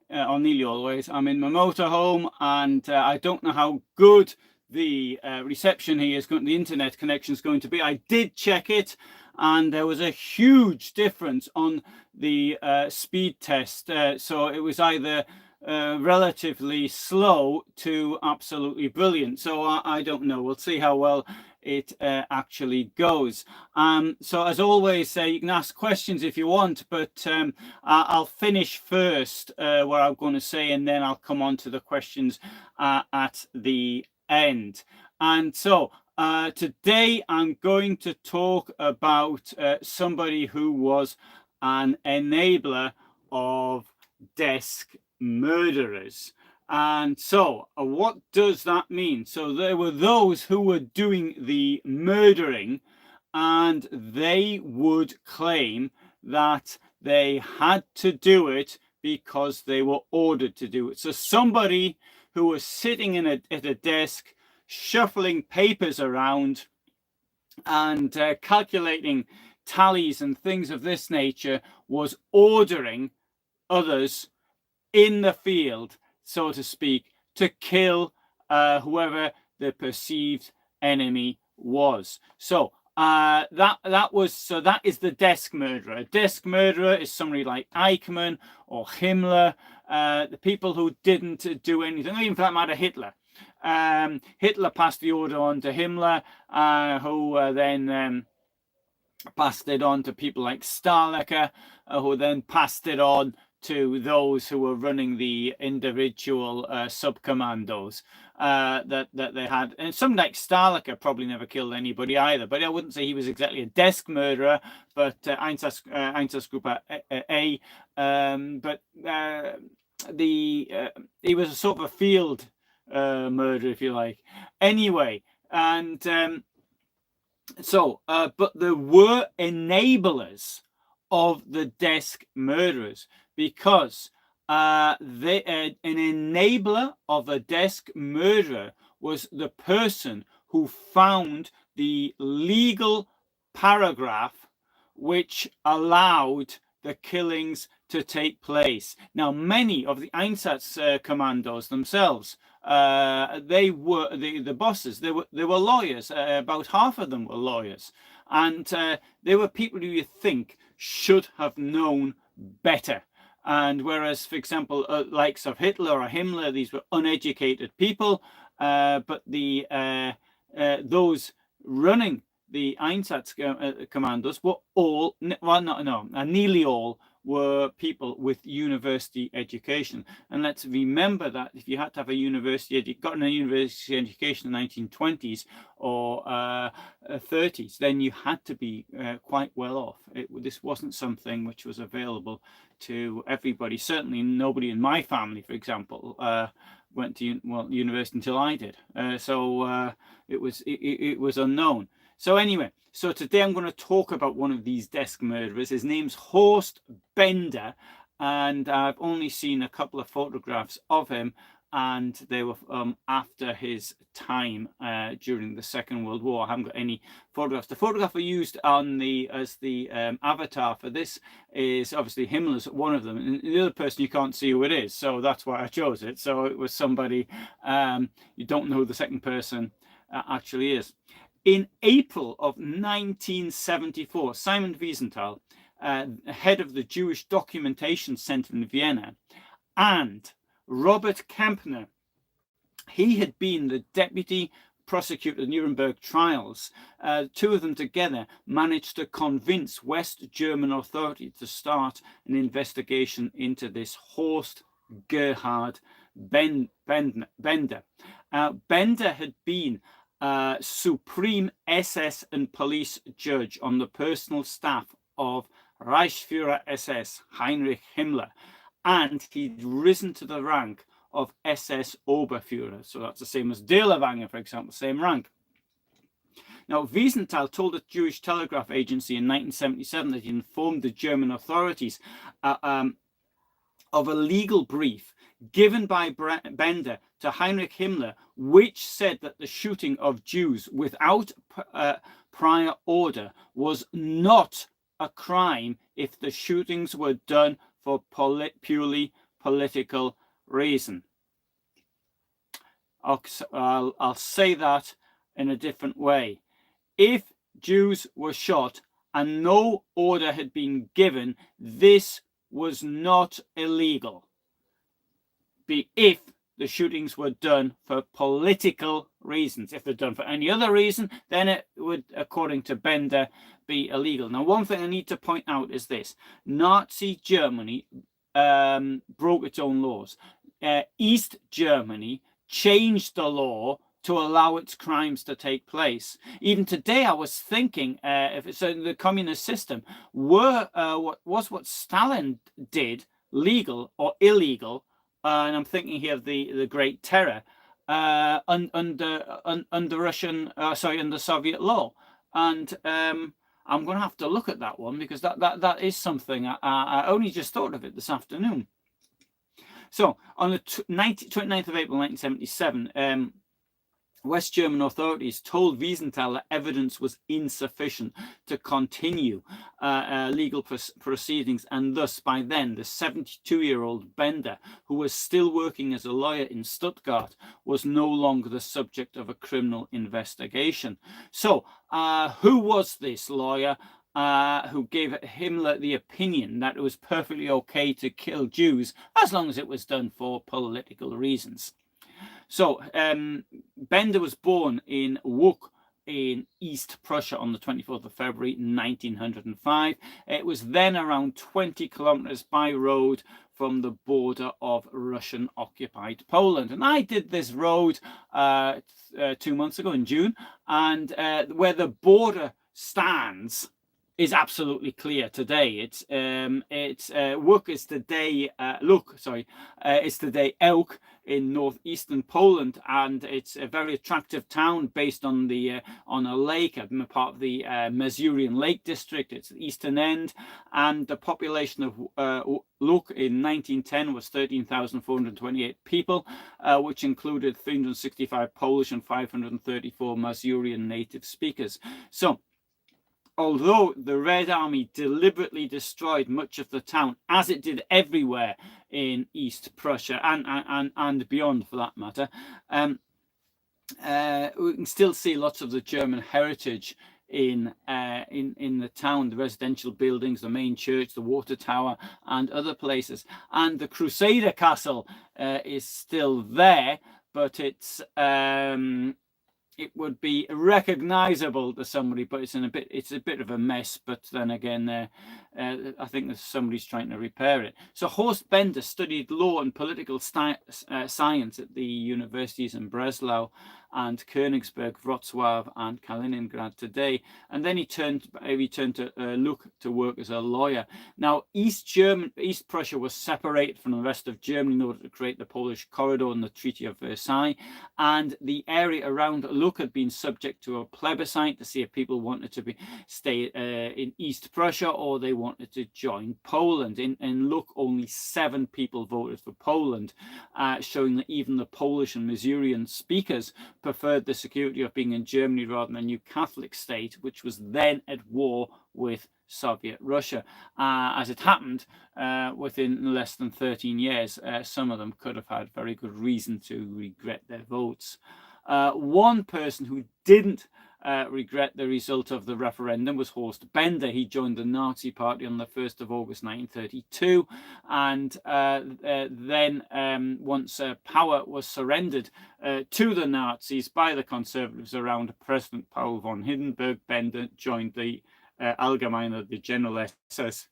or nearly always, I'm in my motorhome, and I don't know how good the reception here is going, the internet connection is going to be. I did check it, and there was a huge difference on the speed test. So it was either relatively slow to absolutely brilliant. So I don't know. We'll see how well it actually goes. So as always, you can ask questions if you want, but I'll finish first what I'm going to say, and then I'll come on to the questions at the end. And so today I'm going to talk about somebody who was an enabler of desk murderers. And so what does that mean? So there were those who were doing the murdering, and they would claim that they had to do it because they were ordered to do it. So somebody who was sitting at a desk, shuffling papers around and calculating tallies and things of this nature, was ordering others in the field, so to speak, to kill whoever the perceived enemy was. So that is the desk murderer. A desk murderer is somebody like Eichmann or Himmler, the people who didn't do anything. Even for that matter, Hitler. Hitler passed the order on to Himmler, who then passed it on to people like Stahlecker, who then passed it on to those who were running the individual sub-commandos that they had. And some like Stahlecker probably never killed anybody either, but I wouldn't say he was exactly a desk murderer, but Einsatzgruppe A. But he was a sort of a field murderer, if you like. Anyway, and but there were enablers of the desk murderers, because an enabler of a desk murderer was the person who found the legal paragraph which allowed the killings to take place. Now, many of the Einsatz commandos themselves, they were the bosses. They were lawyers. About half of them were lawyers, and they were people who you think should have known better. And whereas, for example, likes of Hitler or Himmler, these were uneducated people, but those running the Einsatz commandos were all, well, nearly all were people with university education. And let's remember that if you had to have a university, gotten a university education in the 1920s or 30s, then you had to be quite well off. This wasn't something which was available to everybody. Certainly nobody in my family, for example, went to university until I did. So it was unknown. So anyway, so today I'm going to talk about one of these desk murderers. His name's Horst Bender, and I've only seen a couple of photographs of him, and they were after his time during the Second World War. I haven't got any photographs. The photograph I used as the avatar for this is obviously Himmler's one of them, and the other person you can't see who it is, so that's why I chose it. So it was somebody, you don't know who the second person actually is. In April of 1974, Simon Wiesenthal, head of the Jewish Documentation Center in Vienna, and Robert Kempner, he had been the deputy prosecutor of the Nuremberg trials. Two of them together managed to convince West German authorities to start an investigation into this Horst-Gerhard Bender. Bender had been supreme SS and police judge on the personal staff of Reichsführer SS Heinrich Himmler, and he'd risen to the rank of SS-Oberführer. So that's the same as Dirlewanger, for example, same rank. Now, Wiesenthal told the Jewish Telegraphic Agency in 1977 that he informed the German authorities of a legal brief given by Bender to Heinrich Himmler, which said that the shooting of Jews without prior order was not a crime if the shootings were done for purely political reason. I'll say that in a different way. If Jews were shot and no order had been given, this was not illegal. If the shootings were done for political reasons. If they're done for any other reason, then it would, according to Bender, be illegal. Now, one thing I need to point out is this. Nazi Germany broke its own laws. East Germany changed the law to allow its crimes to take place. Even today, I was thinking, if it's the communist system, what Stalin did legal or illegal? And I'm thinking here of the Great Terror under Russian, under Soviet law. And I'm going to have to look at that one, because that is something I only just thought of it this afternoon. So on the 29th of April 1977, West German authorities told Wiesenthal that evidence was insufficient to continue legal proceedings, and thus by then the 72-year-old Bender, who was still working as a lawyer in Stuttgart, was no longer the subject of a criminal investigation. So who was this lawyer who gave Himmler the opinion that it was perfectly okay to kill Jews as long as it was done for political reasons? So Bender was born in Wuck in East Prussia on the 24th of February 1905. It was then around 20 kilometers by road from the border of Russian-occupied Poland. And I did this road 2 months ago in June, and where the border stands is absolutely clear today. It's Łuk is today it's today Ełk in northeastern Poland, and it's a very attractive town based on the on a lake. I'm a part of the Masurian Lake District. It's the eastern end, and the population of Łuk in 1910 was 13,428 people, which included 365 Polish and 534 Masurian native speakers. So, although the Red Army deliberately destroyed much of the town, as it did everywhere in East Prussia and beyond for that matter, we can still see lots of the German heritage in the town, the residential buildings, the main church, the water tower, and other places. And the Crusader Castle is still there, but it's it would be recognizable to somebody, but it's a bit of a mess. But then again, I think that somebody's trying to repair it. So Horst Bender studied law and political science at the universities in Breslau and Königsberg, Wrocław, and Kaliningrad today. And then he returned to Łuk to work as a lawyer. Now, East Prussia was separated from the rest of Germany in order to create the Polish corridor and the Treaty of Versailles. And the area around Łuk had been subject to a plebiscite to see if people wanted to stay in East Prussia or they wanted to join Poland. In Łuk, only 7 people voted for Poland, showing that even the Polish and Masurian speakers preferred the security of being in Germany rather than a new Catholic state, which was then at war with Soviet Russia. As it happened, within less than 13 years, some of them could have had very good reason to regret their votes. One person who didn't regret the result of the referendum was Horst Bender. He joined the Nazi Party on the 1st of August 1932, and then once power was surrendered to the Nazis by the conservatives around President Paul von Hindenburg, Bender joined the Allgemeine, the General SS,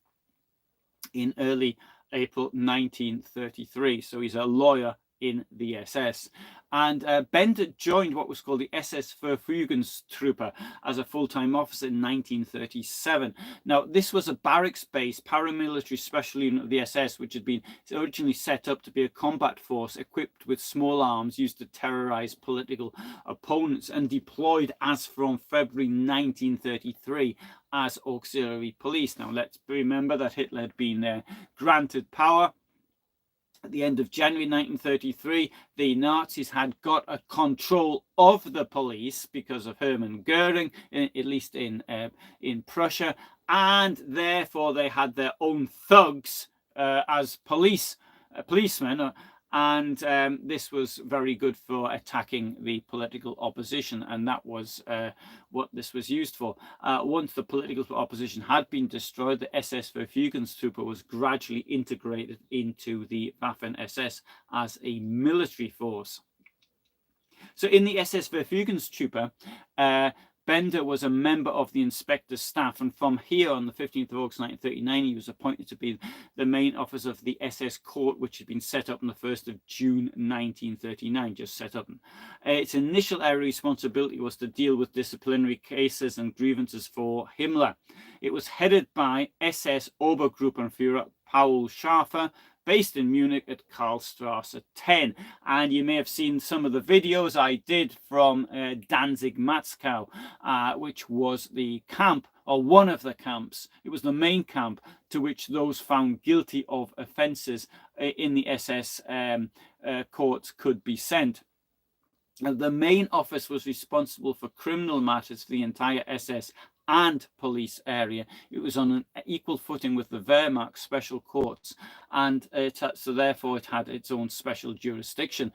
in early April 1933. So he's a lawyer in the SS. And Bender joined what was called the SS Verfügungstruppe as a full-time officer in 1937. Now, this was a barracks-based paramilitary special unit of the SS, which had been originally set up to be a combat force equipped with small arms used to terrorize political opponents, and deployed as from February 1933 as auxiliary police. Now, let's remember that Hitler had been granted power. At the end of January 1933, the Nazis had got a control of the police because of Hermann Goering, at least in Prussia, and therefore they had their own thugs as police policemen. And this was very good for attacking the political opposition, and that was what this was used for. Once the political opposition had been destroyed, the SS Verfügungstruppe was gradually integrated into the Waffen-SS as a military force. So in the SS Verfügungstruppe, Bender was a member of the inspector's staff, and from here on the 15th of August 1939, he was appointed to be the main officer of the SS court, which had been set up on the 1st of June 1939, just set up. Its initial area of responsibility was to deal with disciplinary cases and grievances for Himmler. It was headed by SS-Oberführer Paul Schafer, based in Munich at Karlstrasse 10. And you may have seen some of the videos I did from Danzig-Matzkow, which was the camp, or one of the camps. It was the main camp to which those found guilty of offences in the SS courts could be sent. The main office was responsible for criminal matters for the entire SS and police area. It was on an equal footing with the Wehrmacht special courts, and so therefore it had its own special jurisdiction.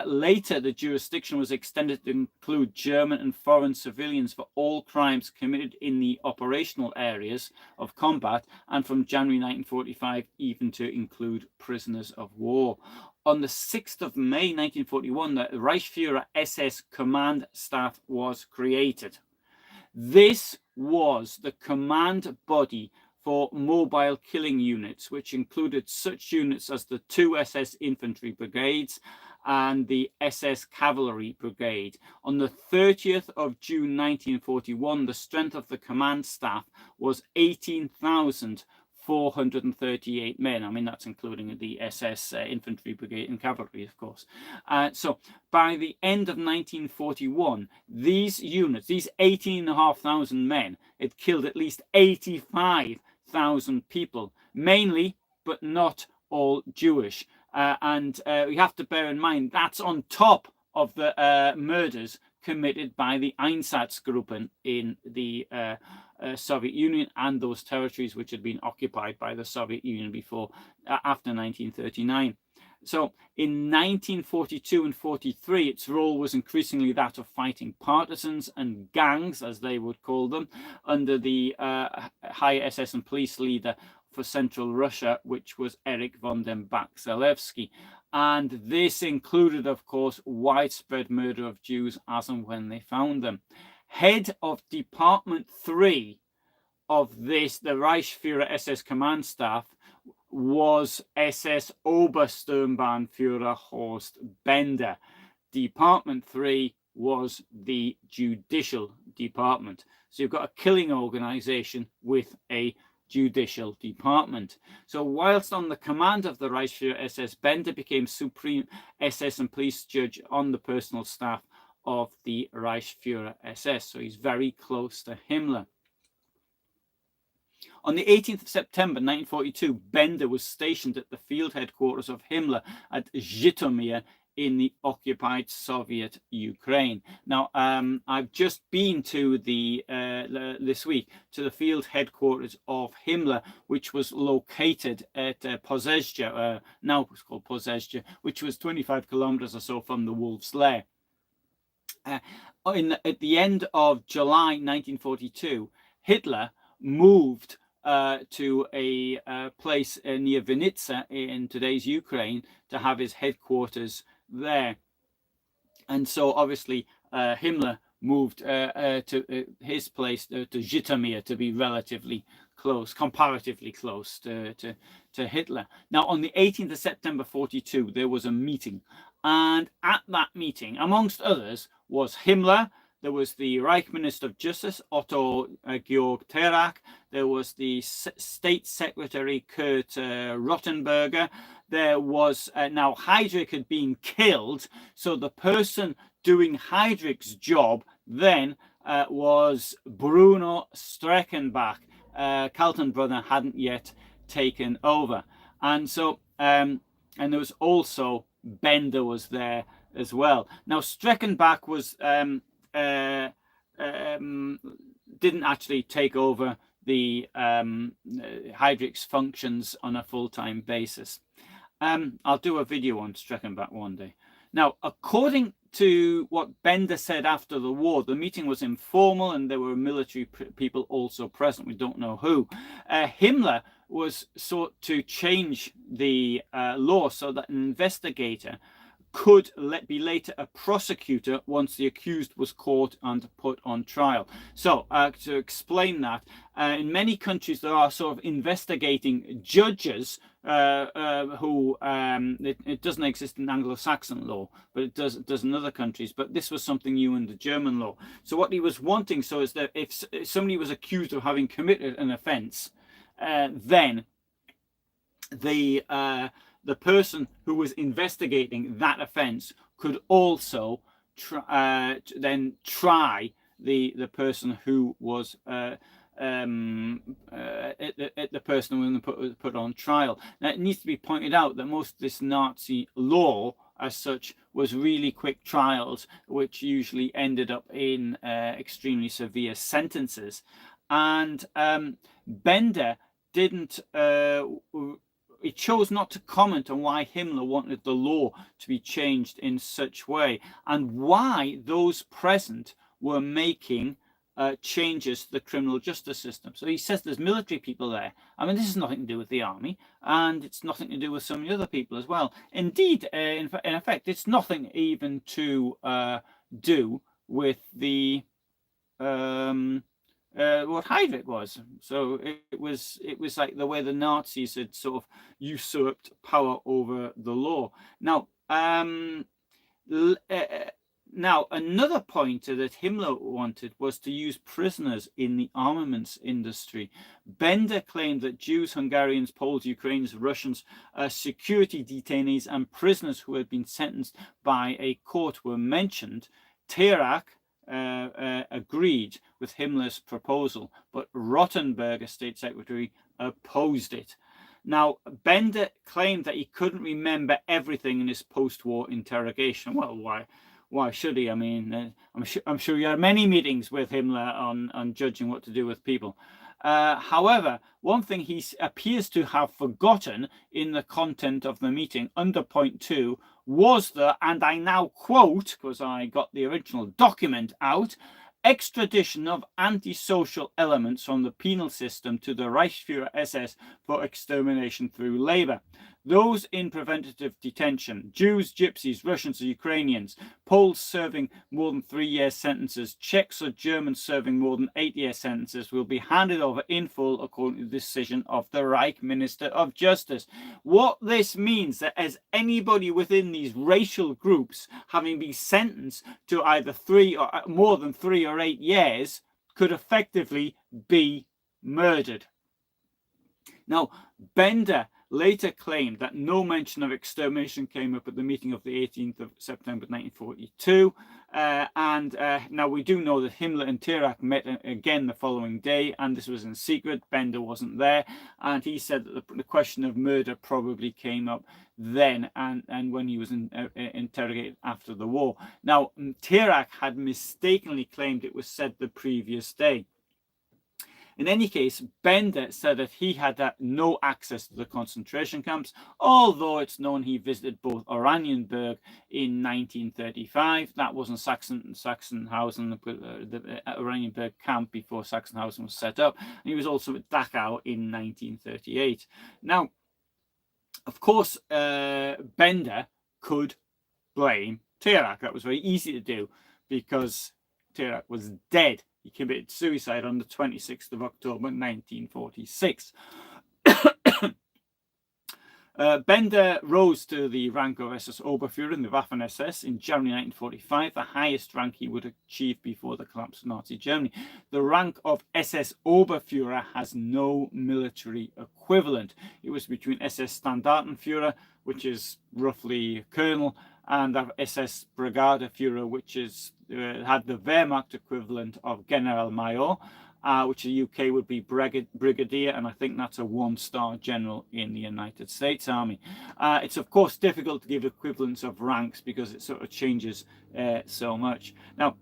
Later, the jurisdiction was extended to include German and foreign civilians for all crimes committed in the operational areas of combat, and from January 1945 even to include prisoners of war. On the 6th of May 1941, the Reichsführer SS Command Staff was created. This was the command body for mobile killing units, which included such units as the 2 SS infantry brigades and the SS Cavalry Brigade. On the 30th of June 1941, the strength of the command staff was 18,438 men. I mean, that's including the SS Infantry Brigade and Cavalry, of course. So by the end of 1941, these units, these 18,500 men, had killed at least 85,000 people, mainly, but not all Jewish. And we have to bear in mind, that's on top of the murders committed by the Einsatzgruppen in the Soviet Union and those territories which had been occupied by the Soviet Union before, after 1939. So in 1942 and 43, its role was increasingly that of fighting partisans and gangs, as they would call them, under the high SS and police leader for Central Russia, which was Erich von dem Bach-Zelewski. And this included, of course, widespread murder of Jews as and when they found them. Head of Department 3 of this, the Reichsführer SS Command Staff, was SS Obersturmbannführer Horst Bender. Department 3 was the judicial department. So you've got a killing organization with a judicial department. So whilst on the command of the Reichsführer SS, Bender became supreme SS and police judge on the personal staff of the Reichsführer SS. So he's very close to Himmler. On the 18th of September 1942, Bender was stationed at the field headquarters of Himmler at Zhytomyr in the occupied Soviet Ukraine. Now, I've just been to this week to the field headquarters of Himmler, which was located at Pozezhcha, now it's called Pozezhcha, which was 25 kilometers or so from the Wolf's Lair. At the end of July 1942, Hitler moved to a place near Vinnytsia in today's Ukraine to have his headquarters there. And so obviously Himmler moved to his place to Zhytomyr to be relatively close, comparatively close to Hitler. Now on the 18th of September 42, there was a meeting, and at that meeting, amongst others, was Himmler. There was the Reich Minister of Justice, Otto Georg Terak. There was the State Secretary, Kurt Rottenberger. There was, now Heydrich had been killed, so the person doing Heydrich's job then was Bruno Streckenbach. Kaltenbrunner hadn't yet taken over. And so, and there was also Bender was there as well. Now Streckenbach was didn't actually take over the Heydrich's functions on a full-time basis. I'll do a video on Streckenbach one day. Now, according to what Bender said after the war, the meeting was informal and there were military people also present. We don't know who. Himmler was sought to change the law so that an investigator could be later a prosecutor once the accused was caught and put on trial. So to explain that, in many countries there are sort of investigating judges who it doesn't exist in Anglo-Saxon law, but it does in other countries. But this was something new in the German law. So what he was wanting is that if somebody was accused of having committed an offence, then the person who was investigating that offence could also then try the person who was the person who was put on trial. Now, it needs to be pointed out that most of this Nazi law, as such, was really quick trials, which usually ended up in extremely severe sentences. And Bender didn't. He chose not to comment on why Himmler wanted the law to be changed in such way and why those present were making changes to the criminal justice system. So he says there's military people there. I mean, this has nothing to do with the army, and it's nothing to do with some of the other people as well. Indeed, in effect, it's nothing even to do with the what Heydrich was. So it was like the way the Nazis had sort of usurped power over the law. Now, now another pointer that Himmler wanted was to use prisoners in the armaments industry. Bender claimed that Jews, Hungarians, Poles, Ukrainians, Russians, security detainees and prisoners who had been sentenced by a court were mentioned. Terak agreed with Himmler's proposal, but Rottenberg, as state secretary, opposed it. Now, Bender claimed that he couldn't remember everything in his post-war interrogation. Well, why should he? I mean, I'm sure you had many meetings with Himmler on judging what to do with people. However, one thing he appears to have forgotten in the content of the meeting under point 2 was the, and I now quote, because I got the original document out, extradition of antisocial elements from the penal system to the Reichsführer SS for extermination through labor. Those in preventative detention, Jews, Gypsies, Russians, Ukrainians, Poles serving more than 3-year sentences, Czechs or Germans serving more than 8-year sentences will be handed over in full according to the decision of the Reich Minister of Justice. What this means that as anybody within these racial groups having been sentenced to either 3 or more than 3 or 8 years could effectively be murdered. Now, Bender later claimed that no mention of extermination came up at the meeting of the 18th of September 1942. Now we do know that Himmler and Terak met again the following day, and this was in secret. Bender wasn't there, and he said that the question of murder probably came up then and when he was interrogated after the war. Now, Terak had mistakenly claimed it was said the previous day. In any case, Bender said that he had no access to the concentration camps, although it's known he visited both Oranienburg in 1935. That wasn't Sachsenhausen, the Oranienburg camp before Sachsenhausen was set up. And he was also at Dachau in 1938. Now, of course, Bender could blame Terak. That was very easy to do because Terak was dead. He committed suicide on the 26th of October 1946. Bender rose to the rank of SS-Oberführer in the Waffen-SS in January 1945, the highest rank he would achieve before the collapse of Nazi Germany. The rank of SS-Oberführer has no military equivalent. It was between SS-Standartenführer, which is roughly colonel, and SS Brigadeführer, which is had the Wehrmacht equivalent of Generalmajor, which in the UK would be Brigadier, and I think that's a 1-star general in the United States Army. It's of course difficult to give equivalents of ranks because it sort of changes so much. Now,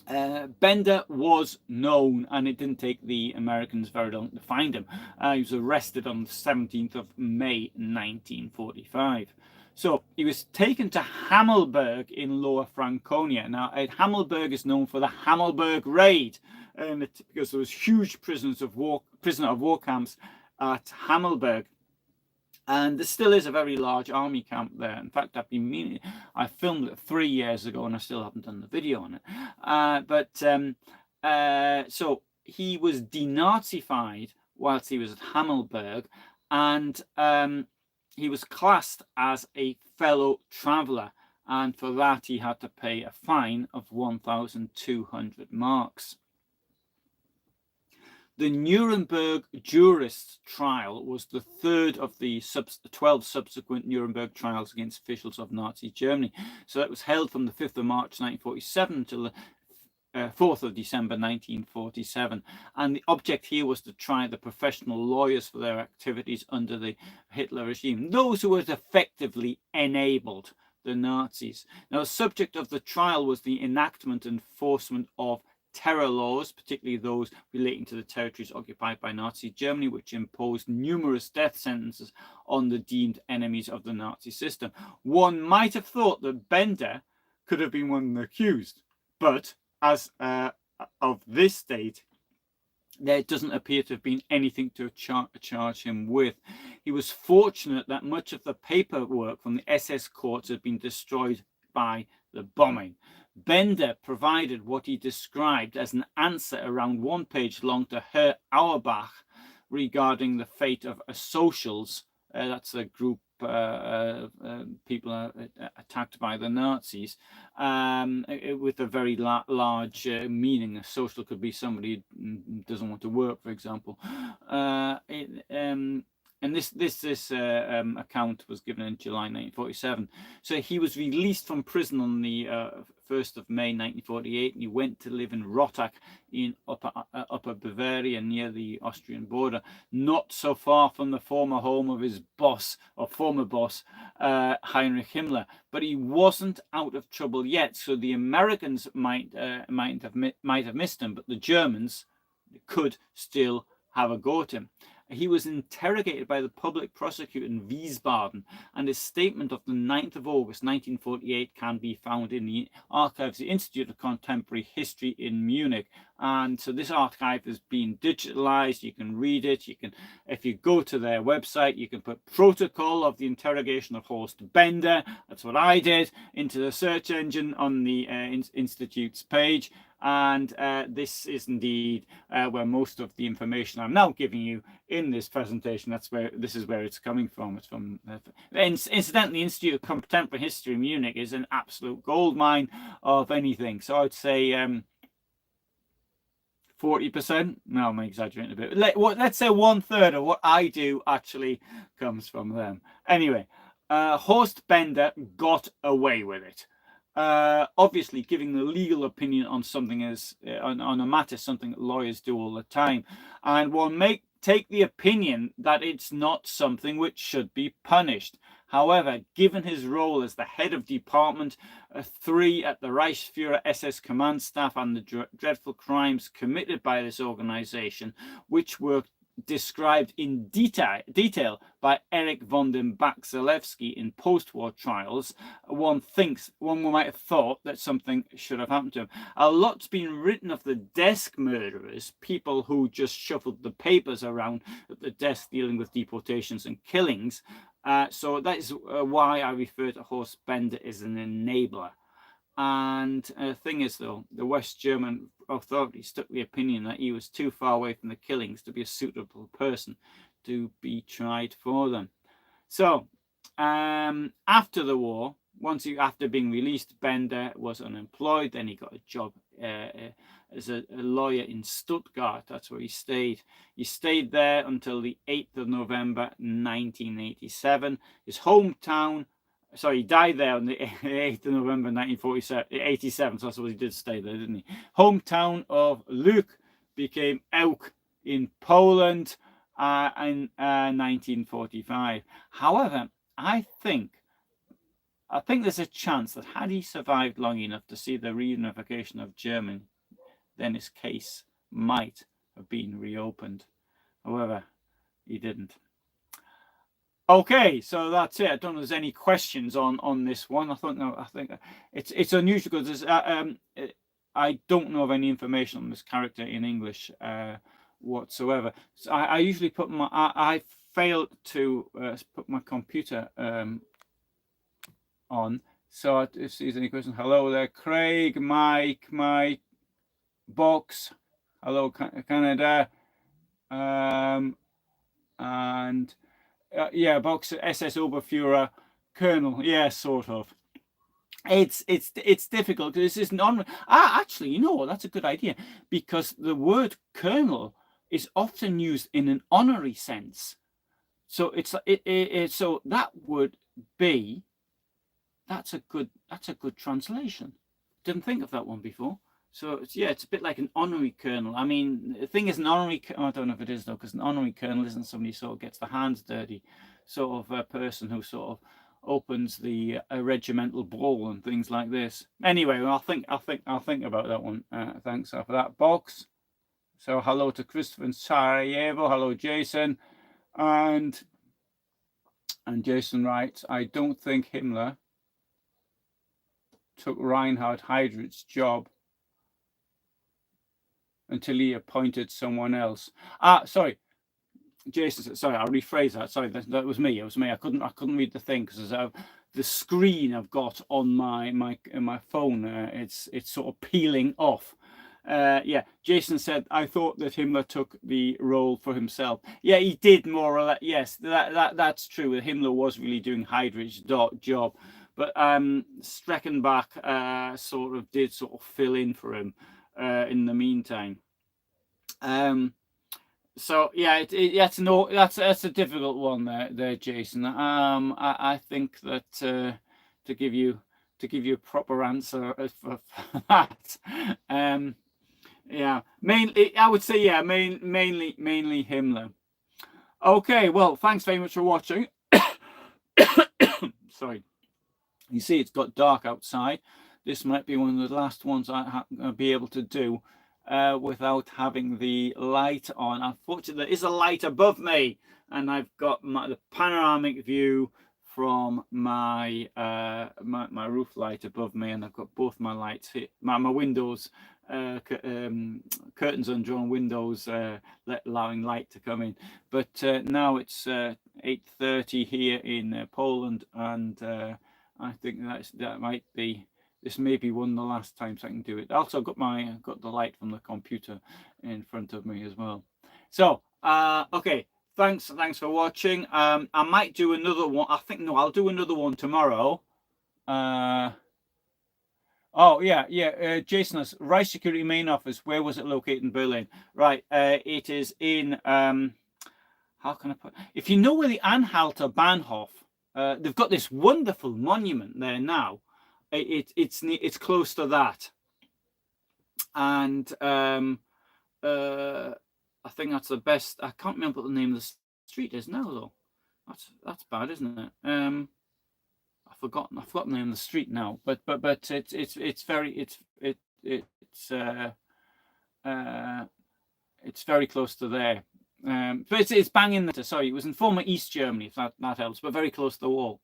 Bender was known, and it didn't take the Americans very long to find him. He was arrested on the 17th of May 1945. So he was taken to Hammelburg in Lower Franconia. Now, Hammelburg is known for the Hammelburg Raid, because there was huge prisoner of war camps at Hammelburg. And there still is a very large army camp there. In fact, I filmed it 3 years ago, and I still haven't done the video on it. So he was denazified whilst he was at Hammelburg, and he was classed as a fellow traveller, and for that he had to pay a fine of 1,200 marks. The Nuremberg jurists' trial was the third of the 12 subsequent Nuremberg trials against officials of Nazi Germany. So that was held from the 5th of March 1947 until the 4th of December 1947. And the object here was to try the professional lawyers for their activities under the Hitler regime, those who had effectively enabled the Nazis. Now, the subject of the trial was the enactment and enforcement of terror laws, particularly those relating to the territories occupied by Nazi Germany, which imposed numerous death sentences on the deemed enemies of the Nazi system. One might have thought that Bender could have been one of the accused, but as of this date, there doesn't appear to have been anything to charge him with. He was fortunate that much of the paperwork from the SS courts had been destroyed by the bombing. Bender provided what he described as an answer around 1 page long to Herr Auerbach regarding the fate of socials. That's a group people attacked by the Nazis, with a very large meaning. A social could be somebody who doesn't want to work, for example. And this account was given in July 1947. So he was released from prison on the 1st of May 1948, and he went to live in Rottach in upper Bavaria near the Austrian border, not so far from the former home of his boss, or former boss, Heinrich Himmler. But he wasn't out of trouble yet, so the Americans might have missed him, but the Germans could still have a go at him. He was interrogated by the public prosecutor in Wiesbaden, and his statement of the 9th of August 1948 can be found in the archives of the Institute of Contemporary History in Munich. And so this archive has been digitalized. You can read it. You can, if you go to their website, you can put protocol of the interrogation of Horst Bender. That's what I did, into the search engine on the Institute's page. And this is indeed where most of the information I'm now giving you in this presentation, this is where it's coming from. It's from, incidentally, the Institute of Contemporary History in Munich is an absolute goldmine of anything. So I'd say 40%. No, I'm exaggerating a bit. Let's say 1/3 of what I do actually comes from them. Anyway, Horst Bender got away with it. Obviously giving the legal opinion on something on a matter, something that lawyers do all the time, and one may take the opinion that it's not something which should be punished. However, given his role as the head of Department 3 at the Reichsführer SS Command Staff and the dreadful crimes committed by this organization, which were described in detail by Erich von den Bach-Zelewski in post-war trials, one might have thought that something should have happened to him. A lot's been written of the desk murderers, people who just shuffled the papers around at the desk dealing with deportations and killings. So that is why I refer to Horst Bender as an enabler. And the thing is, though, the West German authorities took the opinion that he was too far away from the killings to be a suitable person to be tried for them. So after the war, after being released, Bender was unemployed. Then he got a job as a lawyer in Stuttgart. That's where he stayed. He stayed there until the 8th of November 1987. His hometown. Sorry, he died there on the 8th of November 1987, so I suppose he did stay there, didn't he? Hometown of Luke became Ełk in Poland in 1945. However, I think I think there's a chance that had he survived long enough to see the reunification of Germany, then his case might have been reopened. However, he didn't. Okay, so that's it. I don't know if there's any questions on this one. I think it's unusual because I don't know of any information on this character in English whatsoever. So I usually put I failed to put my computer on. So if there's any questions, hello there, Craig, Mike, Box, hello Canada, and yeah, Box, SS-Oberführer, Colonel, yeah, sort of. It's difficult because this is actually, you know what, that's a good idea, because the word colonel is often used in an honorary sense. So so that would be, that's a good translation. Didn't think of that one before. So it's a bit like an honorary colonel. I mean, the thing is, an honorary, I don't know if it is though, because an honorary colonel isn't somebody who sort of gets the hands dirty, sort of a person who sort of opens the regimental ball and things like this. Anyway, I'll think about that one. Thanks for that, Box. So hello to Christopher in Sarajevo. Hello, Jason. And Jason writes, I don't think Himmler took Reinhard Heydrich's job until he appointed someone else. Sorry, Jason. Sorry, I'll rephrase that. Sorry, that was me. It was me. I couldn't read the thing because the screen I've got on my phone. It's sort of peeling off. Yeah, Jason said, I thought that Himmler took the role for himself. Yeah, he did more or less. Yes, that's true. Himmler was really doing Heydrich's job, but Streckenbach sort of did fill in for him in the meantime. So yeah, that's a difficult one there, Jason. I think that to give you a proper answer for that, yeah, mainly I would say, yeah, mainly Himmler. Okay, well, thanks very much for watching. Sorry, you see it's got dark outside. This might be one of the last ones I'll be able to do without having the light on. Unfortunately, there is a light above me, and I've got the panoramic view from my my roof light above me, and I've got both my lights here, my windows, curtains undrawn, windows allowing light to come in. But now it's 8:30 here in Poland, and I think that might be. This may be one of the last times I can do it. Also, I've got the light from the computer in front of me as well. So, okay, thanks for watching. I might do another one. I'll do another one tomorrow. Oh yeah. Jason, Reich Security Main Office. Where was it located in Berlin? Right. It is in. How can I put? If you know where the Anhalter Bahnhof, they've got this wonderful monument there now. It's close to that, and I think that's the best. I can't remember what the name of the street is now though. That's bad, isn't it? I've forgotten the name of the street now, but it's very close to there. But it's bang in the. Sorry, it was in former East Germany, if that helps, but very close to the wall.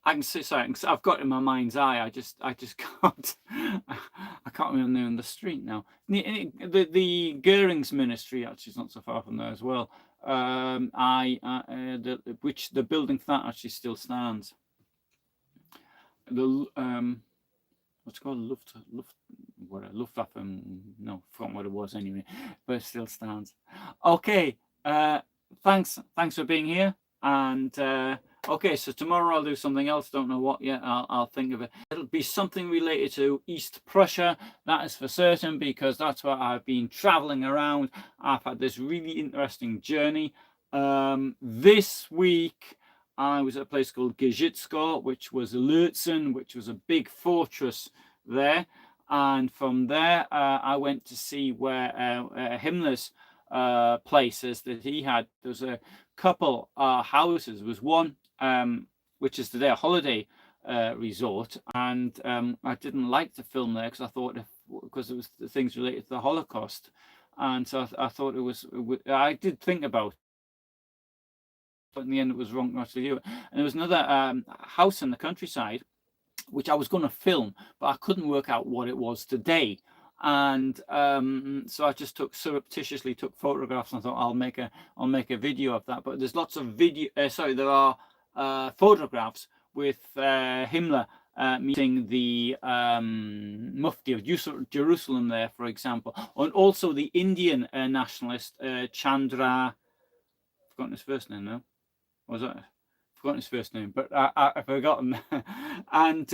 I can see, sorry, I've got it in my mind's eye. I just can't. I can't remember the name of the street now. The Goering's ministry actually is not so far from there as well. Which the building for that actually still stands. The what's it called, Luftwaffe? No, forgotten what it was anyway, but it still stands. Okay, thanks for being here, and. Okay, so tomorrow I'll do something else. Don't know what yet. I'll think of it. It'll be something related to East Prussia. That is for certain, because that's where I've been traveling around. I've had this really interesting journey. This week I was at a place called Giżycko, which was Lützen, which was a big fortress there. And from there, I went to see where Himmler's places that he had. There's a couple houses. There was one which is today a holiday resort, and I didn't like to film there because I thought because it was the things related to the Holocaust, and so I thought it was. I did think about, but in the end it was wrong not to do it. And there was another house in the countryside which I was going to film, but I couldn't work out what it was today. And so I just surreptitiously took photographs, and I thought I'll make a video of that. But there's lots of there are photographs with Himmler meeting the Mufti of Jerusalem there, for example, and also the Indian nationalist Chandra. I've forgotten his first name now. Was that? Forgotten his first name, but I've forgotten. And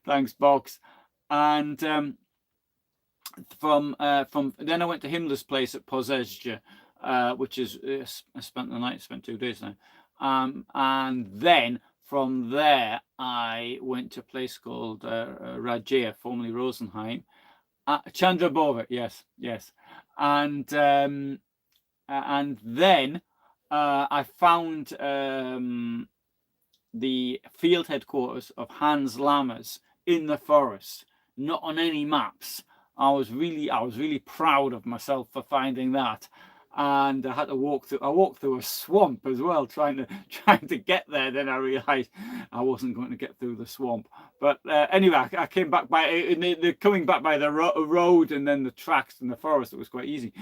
thanks, Box. And from then I went to Himmler's place at Pozezje, which is I spent the night, spent 2 days now, and then from there I went to a place called Rajea, formerly Rosenheim, Chandrabova, yes, and then I found the field headquarters of Hans Lammers in the forest, not on any maps. I was really proud of myself for finding that, and I had to walk through a swamp as well, trying to get there. Then I realized I wasn't going to get through the swamp. But anyway, I came back coming back by the road and then the tracks in the forest. It was quite easy.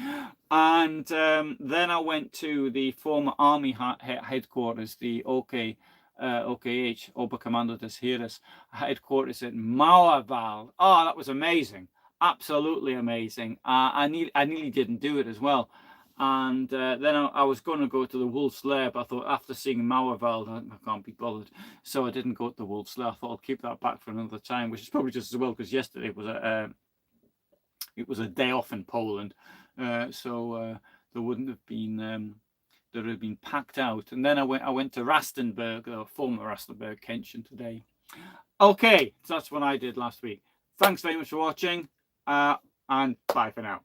And then I went to the former army headquarters, the OKH, Oberkommando des Heeres headquarters in Mauerwald. Oh, that was amazing. Absolutely amazing. I nearly didn't do it as well. And then I was going to go to the Wolf's Lair, but I thought after seeing Mauerwald, I can't be bothered. So I didn't go to the Wolf's Lair. I thought I'll keep that back for another time, which is probably just as well, because yesterday was it was a day off in Poland. So there wouldn't have been, there would have been packed out. And then I went to Rastenburg, or former Rastenburg, Kenshin today. Okay, so that's what I did last week. Thanks very much for watching, and bye for now.